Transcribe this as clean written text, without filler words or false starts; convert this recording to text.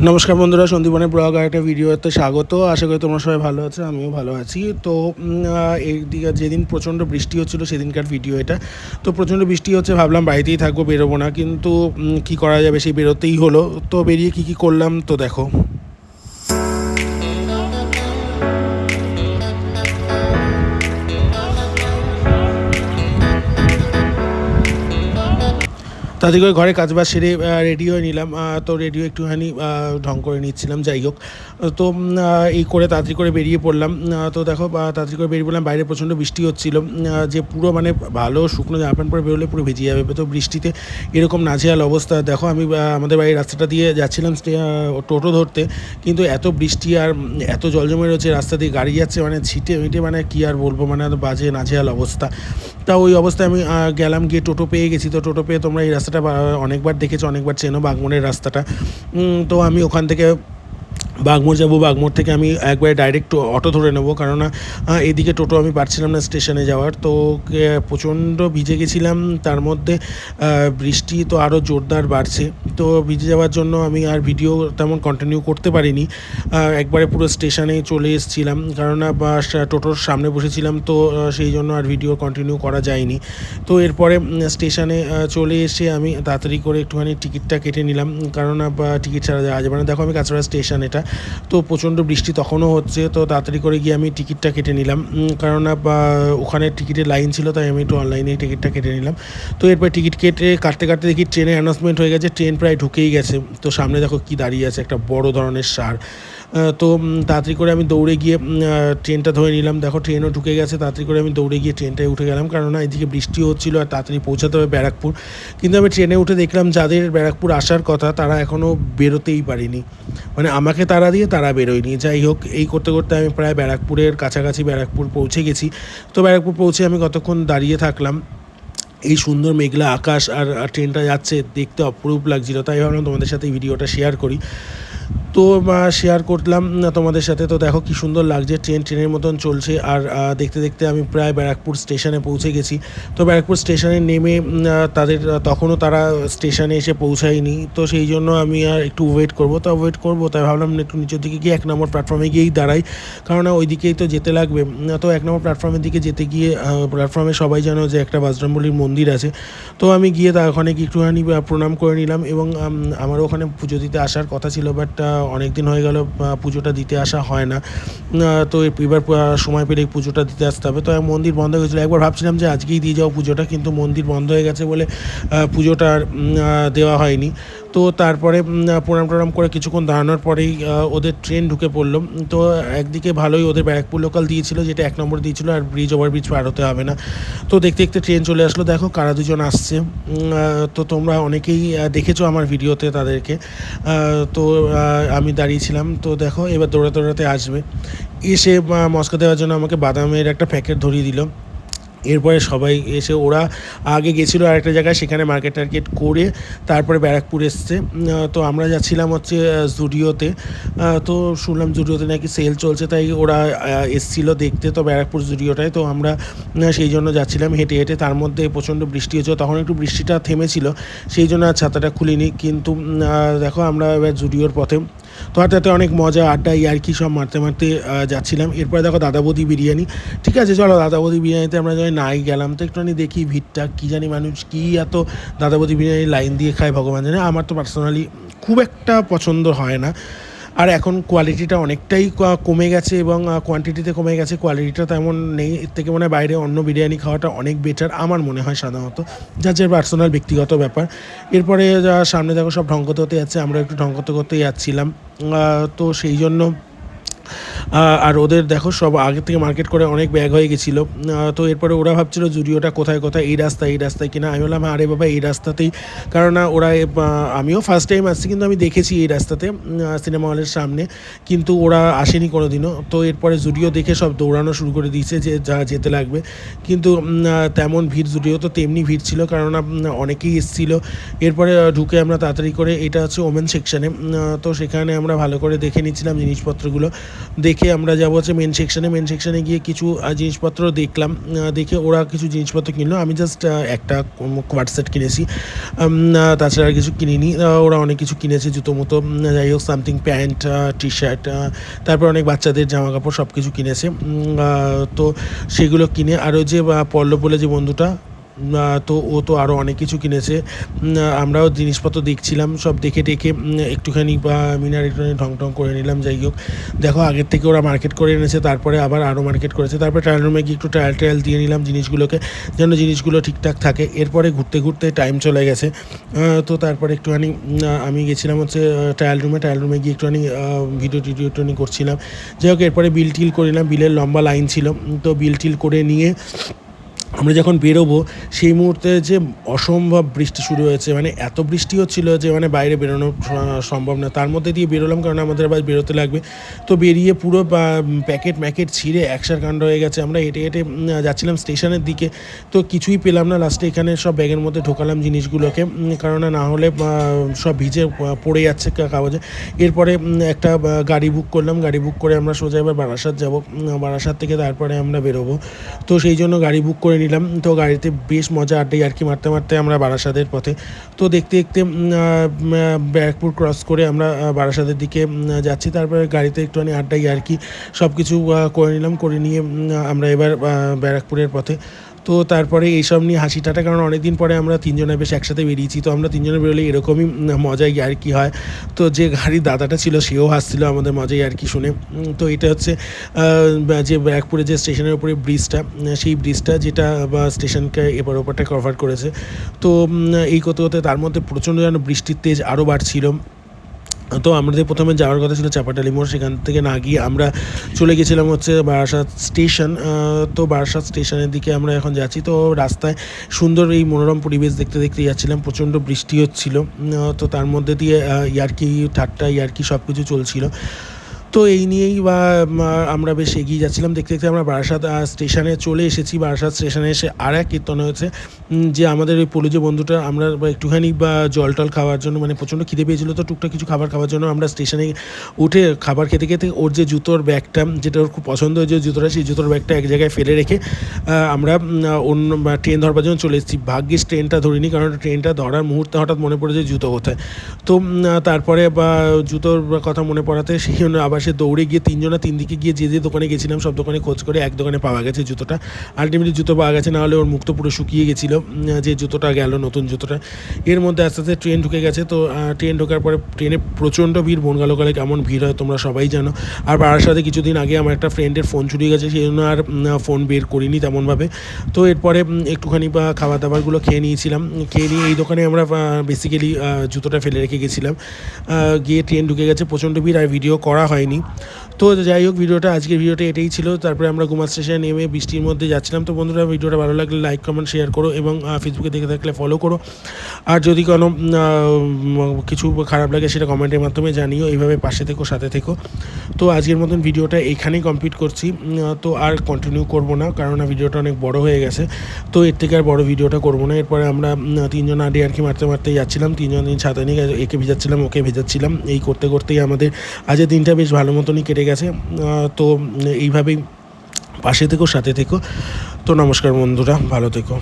নমস্কার বন্ধুরা, সন্দীপনের ব্লগ আর একটা ভিডিওতে স্বাগত। আশা করি তোমরা সবাই ভালো আছো, আমিও ভালো আছি। তো এইদিকে যেদিন প্রচণ্ড বৃষ্টি হচ্ছিলো সেদিনকার ভিডিও এটা। তো প্রচণ্ড বৃষ্টি হচ্ছে, ভাবলাম বাড়িতেই থাকবো, বেরোবো না, কিন্তু কি করা যাবে, সেই বেরোতেই হলো। তো বেরিয়ে কী করলাম তো দেখো। তাদের করে ঘরে কাজবাজ সেরে রেডি হয়ে নিলাম। তো রেডিও একটুখানি ঢং করে নিচ্ছিলাম, যাই হোক। তো এই করে তাড়াতাড়ি করে বেরিয়ে পড়লাম। তো দেখো, তাড়াতাড়ি করে বেরিয়ে পড়লাম, বাইরে প্রচণ্ড বৃষ্টি হচ্ছিলো, যে পুরো মানে ভালো শুকনো জামা প্যান্ট পরে বেরোলে পুরো ভিজে যাবে। তো বৃষ্টিতে এরকম নাজেহাল অবস্থা। দেখো, আমি আমাদের বাড়ির রাস্তাটা দিয়ে যাচ্ছিলাম টোটো ধরতে, কিন্তু এত বৃষ্টি আর এত জল জমে রয়েছে, রাস্তা দিয়ে গাড়ি যাচ্ছে মানে ছিটে মিটে, মানে কী আর বলবো, মানে বাজে নাজেহাল অবস্থা। তা ওই অবস্থায় আমি গেলাম, গিয়ে টোটো পেয়ে গেছি। তো টোটো পেয়ে, তোমরা এই রাস্তাটা অনেকবার দেখেছো, অনেকবার চেনো, বাগমনের রাস্তাটা। তো আমি ওখান থেকে বাগমোড় যাবো, বাগমোড় থেকে আমি একবারে ডাইরেক্ট অটো ধরে নেবো, কেননা এদিকে টোটো আমি পারছিলাম না স্টেশনে যাওয়ার। তো প্রচণ্ড ভিজে গেছিলাম, তার মধ্যে বৃষ্টি তো আরও জোরদার বাড়ছে। তো ভিজে যাওয়ার জন্য আমি আর ভিডিও তেমন কন্টিনিউ করতে পারিনি। একবারে পুরো স্টেশনে চলে এসেছিলাম, কেননা টোটোর সামনে বসেছিলাম, তো সেই জন্য আর ভিডিও কন্টিনিউ করা যায়নি। তো এরপরে স্টেশনে চলে এসে আমি তাড়াতাড়ি করে একটুখানি টিকিটটা কেটে নিলাম, কেননা টিকিট ছাড়া যাওয়া যাবে না। দেখো, আমি কাছাড়া স্টেশন এটা। তো প্রচণ্ড বৃষ্টি তখনও হচ্ছে, তো তাড়াতাড়ি করে গিয়ে আমি টিকিটটা কেটে নিলাম, কেননা ওখানে টিকিটের লাইন ছিল, তাই আমি একটু অনলাইনে টিকিটটা কেটে নিলাম। তো এরপর টিকিট কাটতে কাটতে দেখি ট্রেনের অ্যানাউন্সমেন্ট হয়ে গেছে, ট্রেন প্রায় ঢুকেই গেছে। তো সামনে দেখো কি দাঁড়িয়ে আছে, একটা বড় ধরনের ষাঁড়। তো তাড়াতাড়ি করে আমি দৌড়ে গিয়ে ট্রেনটা ধরে নিলাম। দেখো, ট্রেনও ঢুকে গেছে, তাড়াতাড়ি করে আমি দৌড়ে গিয়ে ট্রেনটায় উঠে গেলাম, কেননা এদিকে বৃষ্টিও হচ্ছিলো আর তাড়াতাড়ি পৌঁছাতে হবে ব্যারাকপুর। কিন্তু আমি ট্রেনে উঠে দেখলাম যাদের ব্যারাকপুর আসার কথা তারা এখনও বেরোতেই পারিনি, মানে আমাকে তাড়া দিয়ে তারা বেরোয়নি। যাই হোক, এই করতে করতে আমি প্রায় ব্যারাকপুরের কাছাকাছি ব্যারাকপুর পৌঁছে গেছি। তো ব্যারাকপুর পৌঁছে আমি কতক্ষণ দাঁড়িয়ে থাকলাম, এই সুন্দর মেঘলা আকাশ আর ট্রেনটা যাচ্ছে, দেখতে অপরূপ লাগছিল। তাই ভাবলাম তোমাদের সাথে এই ভিডিওটা শেয়ার করি। তো শেয়ার করলাম তোমাদের সাথে। তো দেখো কি সুন্দর লাগছে, ট্রেনের মতন চলছে। আর দেখতে দেখতে আমি প্রায় ব্যারাকপুর স্টেশনে পৌঁছে গেছি। তো ব্যারাকপুর স্টেশনে নেমে তখনও তারা স্টেশনে এসে পৌঁছায়নি। তো সেই জন্য আমি আর একটু ওয়েট করবো, তাই ভাবলাম একটু নিচের দিকে গিয়ে 1 নম্বর প্ল্যাটফর্মে গিয়েই দাঁড়াই, কারণ ওই দিকেই তো যেতে লাগবে। তো 1 নম্বর প্ল্যাটফর্মের দিকে যেতে গিয়ে প্ল্যাটফর্মে সবাই জানো যে একটা বজরংবলীর মন্দির আছে। তো আমি গিয়ে ওখানে একটুখানি প্রণাম করে নিলাম, এবং আমারও ওখানে পুজো দিতে আসার কথা ছিল, বাট অনেক দিন হয়ে গেল পুজোটা দিতে আসা হয় না। তো এবার সময় পেলে পুজোটা দিতে আসতে হবে। তো মন্দির বন্ধ হয়ে গেছিলো, একবার ভাবছিলাম যে আজকেই দিয়ে যাও পুজোটা, কিন্তু মন্দির বন্ধ হয়ে গেছে বলে পুজোটা আর দেওয়া হয়নি। তো তারপরে প্রণাম করে কিছুক্ষণ দাঁড়ানোর পরেই ওদের ট্রেন ঢুকে পড়লো। তো একদিকে ভালোই ওদের ব্যারাকপুর লোকাল দিয়েছিল, যেটা 1 নম্বর দিয়েছিল, আর ওভারব্রিজ পার হতে হবে না। তো দেখতে দেখতে ট্রেন চলে আসলো। দেখো কারা দুজন আসছে, তো তোমরা অনেকেই দেখেছো আমার ভিডিওতে তাদেরকে। তো আমি দাঁড়িয়েছিলাম, তো দেখো এবার দৌড়াতে আসবে। এসে মস্কা দেওয়ার জন্য আমাকে বাদামের একটা প্যাকেট ধরিয়ে দিল। এরপরে সবাই এসে, ওরা আগে গেছিলো আরেকটা জায়গায়, সেখানে মার্কেট করে তারপরে ব্যারাকপুর এসছে। তো আমরা যাচ্ছিলাম হচ্ছে জুডিওতে। তো শুনলাম জুডিওতে নাকি সেল চলছে, তাই ওরা এসছিল দেখতে, তো ব্যারাকপুর জুডিওটায়। তো আমরা সেই জন্য যাচ্ছিলাম হেঁটে হেঁটে। তার মধ্যে প্রচণ্ড বৃষ্টি হচ্ছে, তখন একটু বৃষ্টিটা থেমেছিল, সেই জন্য আর ছাতাটা খুলিনি। কিন্তু দেখো, আমরা এবার জুডিওর পথে। তো তাতে অনেক মজা, আড্ডা, ইয়ার্কি সব মারতে মারতে যাচ্ছিলাম। এরপরে দেখো দাদাবৌদি বিরিয়ানি। ঠিক আছে, চলো দাদাবৌদি বিরিয়ানিতে আমরা যখন নাই গেলাম, তো একটুখানি দেখি ভিড়টা, কী জানি মানুষ কী এত দাদাবৌদি বিরিয়ানি লাইন দিয়ে খায় ভগবান জানে। আমার তো পার্সোনালি খুব একটা পছন্দ হয় না। আর এখন কোয়ালিটিটা অনেকটাই কমে গেছে, এবং কোয়ান্টিটিতে কমে গেছে, কোয়ালিটিটা তেমন নেই। এর থেকে মনে হয় বাইরে অন্য বিরিয়ানি খাওয়াটা অনেক বেটার আমার মনে হয় সাধারণত, যার পার্সোনাল ব্যক্তিগত ব্যাপার। এরপরে সামনে দেখো সব ঢং করতে যাচ্ছে, আমরা একটু ঢং করতে যাচ্ছিলাম। তো সেই জন্য আর ওদের দেখো সব আগে থেকে মার্কেট করে অনেক ব্যাগ হয়ে গেছিলো। তো এরপরে ওরা ভাবছিলো জুডিওটা কোথায় এই রাস্তায় কিনা। আমি বললাম আরে বাবা, এই রাস্তাতেই, কারণ ওরা আমিও ফার্স্ট টাইম আসছি, কিন্তু আমি দেখেছি এই রাস্তাতে সিনেমা হলের সামনে, কিন্তু ওরা আসেনি কোনো দিনও। তো এরপরে জুডিও দেখে সব দৌড়ানো শুরু করে দিয়েছে যে যা যেতে লাগবে, কিন্তু তেমন ভিড়, জুডিও তো তেমনি ভিড় ছিল, কারণ অনেকেই এসেছিলো। এরপরে ঢুকে আমরা তাড়াতাড়ি করে, এটা হচ্ছে ওমেন সেকশানে, তো সেখানে আমরা ভালো করে দেখে নিচ্ছিলাম জিনিসপত্রগুলো। দেখে আমরা যাবো হচ্ছে মেন সেকশানে গিয়ে কিছু জিনিসপত্র দেখলাম। দেখে ওরা কিছু জিনিসপত্র কিনলো, আমি জাস্ট একটা কোয়ার্ট সেট কিনেছি, তাছাড়া আর কিছু কিনিনি। ওরা অনেক কিছু কিনেছে, জুতো মতো, যাই হোক সামথিং, প্যান্ট, টি শার্ট, তারপর অনেক বাচ্চাদের জামা কাপড় সব কিছু কিনেছে। তো সেগুলো কিনে আরও যে পল্লব বলে যে বন্ধুটা, তো ও তো আরও অনেক কিছু কিনেছে। আমরাও জিনিসপত্র দেখছিলাম, সব দেখে টেকে একটুখানি মিনার একটুখানি ঢং করে নিলাম। যাই হোক দেখো, আগের থেকে ওরা মার্কেট করে এনেছে, তারপরে আবার আরও মার্কেট করেছে, তারপরে ট্রায়াল রুমে গিয়ে একটু ট্রায়াল দিয়ে নিলাম জিনিসগুলোকে, যেন জিনিসগুলো ঠিকঠাক থাকে। এরপরে ঘুরতে টাইম চলে গেছে। তো তারপরে একটুখানি আমি গেছিলাম হচ্ছে ট্রায়াল রুমে গিয়ে একটুখানি ভিডিও একটুখানি করছিলাম। যাই হোক এরপরে বিল টিল করলাম, বিলের লম্বা লাইন ছিল, তো বিল টিল করে নিয়ে আমরা যখন বেরোবো সেই মুহূর্তে যে অসম্ভব বৃষ্টি শুরু হয়েছে, মানে এত বৃষ্টি হচ্ছিলো যে মানে বাইরে বেরোনো সম্ভব না। তার মধ্যে দিয়ে বেরোলাম, কারণ আমাদের আবার বেরোতে লাগবে। তো বেরিয়ে পুরো প্যাকেট ছিঁড়ে একসার কাণ্ড হয়ে গেছে। আমরা হেঁটে যাচ্ছিলাম স্টেশনের দিকে, তো কিছুই পেলাম না। লাস্টে এখানে সব ব্যাগের মধ্যে ঢোকালাম জিনিসগুলোকে, কারণ না হলে সব ভিজে পড়ে যাচ্ছে কাগজে। এরপরে একটা গাড়ি বুক করলাম, গাড়ি বুক করে আমরা সোজা এবার বারাসাত যাব। বারাসাত থেকে তারপরে আমরা বেরোবো, তো সেই জন্য গাড়ি বুক করে নিলাম। তো গাড়িতে বেশ মজা আড্ডা ইয়ার্কি মারতে আমরা বারাসাতের পথে। তো দেখতে ব্যারাকপুর ক্রস করে আমরা বারাসাতের দিকে যাচ্ছি। তারপরে গাড়িতে একটুখানি আড্ডা ইয়ার্কি সব কিছু করে নিলাম, করে নিয়ে আমরা এবার ব্যারাকপুরের পথে। তো তারপরে এইসব নিয়ে হাসি ঠাট্টা, কারণ অনেক দিন পরে আমরা তিনজনে বেশ একসাথে বেরিয়েছি। তো আমরা তিনজনে বেরোলে এরকমই মজা ইয়ার্কি হয়। তো যে গাড়ির দাদাটা ছিল সেও হাসছিল আমাদের মজা ইয়ার্কি শুনে। তো এটা হচ্ছে যে ব্যারাকপুরে যে স্টেশনের উপরে ব্রিজটা, সেই ব্রিজটা যেটা স্টেশনকে এপার ওপারটা কভার করেছে। তো এই করতে তার মধ্যে প্রচণ্ড যেন বৃষ্টির তেজ আরও বাড়ছিল। তো আমাদের প্রথমে যাওয়ার কথা ছিল চাপাটালি মোড়, সেখান থেকে না গিয়ে আমরা চলে গেছিলাম হচ্ছে বারাসাত স্টেশন। তো বারাসাত স্টেশনের দিকে আমরা এখন যাচ্ছি। তো রাস্তায় সুন্দর এই মনোরম পরিবেশ দেখতে যাচ্ছিলাম, প্রচণ্ড বৃষ্টি হচ্ছিল। তো তার মধ্যে দিয়ে ইয়ার্কি ঠাট্টা ইয়ার্কি সব কিছু চলছিল। তো এই নিয়েই আমরা বেশ এগিয়ে যাচ্ছিলাম। দেখতে আমরা বারাসাত স্টেশনে চলে এসেছি। বারাসাত স্টেশনে এসে আর এক কীর্তন হয়েছে, যে আমাদের ওই পলু যে বন্ধুটা, আমরা একটুখানি জল টল খাওয়ার জন্য, মানে প্রচণ্ড খিদে পেয়েছিলো, তো টুকটাক কিছু খাবার খাওয়ার জন্য আমরা স্টেশনে উঠে খাবার খেতে ওর যে জুতোর ব্যাগটা, যেটা ওর খুব পছন্দ হয়েছে জুতোটা, সেই জুতোর ব্যাগটা এক জায়গায় ফেলে রেখে আমরা অন্য ট্রেন ধরবার জন্য চলে এসেছি। ভাগ্যিস ট্রেনটা ধরিনি, কারণ ট্রেনটা ধরার মুহূর্তে হঠাৎ মনে পড়েছে জুতো কোথায়। তো তারপরে জুতোর কথা মনে পড়াতে সেই জন্য আবার সে দৌড়ে গিয়ে তিন দিকে গিয়ে যে দোকানে গেছিলাম সব দোকানে খোঁজ করে এক দোকানে পাওয়া গেছে জুতোটা। আলটিমেটলি জুতো পাওয়া গেছে, নাহলে ওর মুখ তো পুরো শুকিয়ে গেছিলো যে জুতোটা গেল, নতুন জুতোটা। এর মধ্যে আস্তে আস্তে ট্রেন ঢুকে গেছে। তো ট্রেন ঢোকার পরে ট্রেনে প্রচণ্ড ভিড়, বনগাঁকালে কেমন ভিড় হয় তোমরা সবাই জানো। আর বারাসাতে কিছুদিন আগে আমার একটা ফ্রেন্ডের ফোন চুরি গেছে, সেই জন্য আর ফোন বের করিনি তেমনভাবে। তো এরপরে একটুখানি খাবার দাবারগুলো খেয়ে নিয়ে এই দোকানে আমরা বেসিক্যালি জুতোটা ফেলে রেখে গেছিলাম। গিয়ে ট্রেন ঢুকে গেছে, প্রচণ্ড ভিড়, আর ভিডিও করা হয়নি। তো যাই হোক আজকের ভিডিওটা এটাই ছিল। তারপরে আমরা গুমা স্টেশনে নেমে বৃষ্টির মধ্যে যাচ্ছিলাম। তো বন্ধুরা, ভিডিওটা ভালো লাগলে লাইক কমেন্ট শেয়ার করো, এবং ফেসবুকে দেখে থাকলে ফলো করো। আর যদি কোনো কিছু খারাপ লাগে সেটা কমেন্টের মাধ্যমে জানিও। এইভাবে পাশে থেকো, সাথে থেকো। তো আজকের মতন ভিডিওটা এইখানেই কমপ্লিট করছি। তো আর কন্টিনিউ করবো না, কারণ ভিডিওটা অনেক বড় হয়ে গেছে। তো এর থেকে আর বড় ভিডিওটা করবো না। এরপরে আমরা তিনজন আড্ডি আর কি মারতে যাচ্ছিলাম, তিন ছাতা নিয়ে, একে ভেজাচ্ছিলাম ওকে ভেজাচ্ছিলাম। এই করতেই আমাদের আজকের দিনটা বেশ ভালো মতনই কেটে গেছে। তো এইভাবেই পাশে থেকো, সাথে থেকো। তো নমস্কার বন্ধুরা, ভালো থেকো।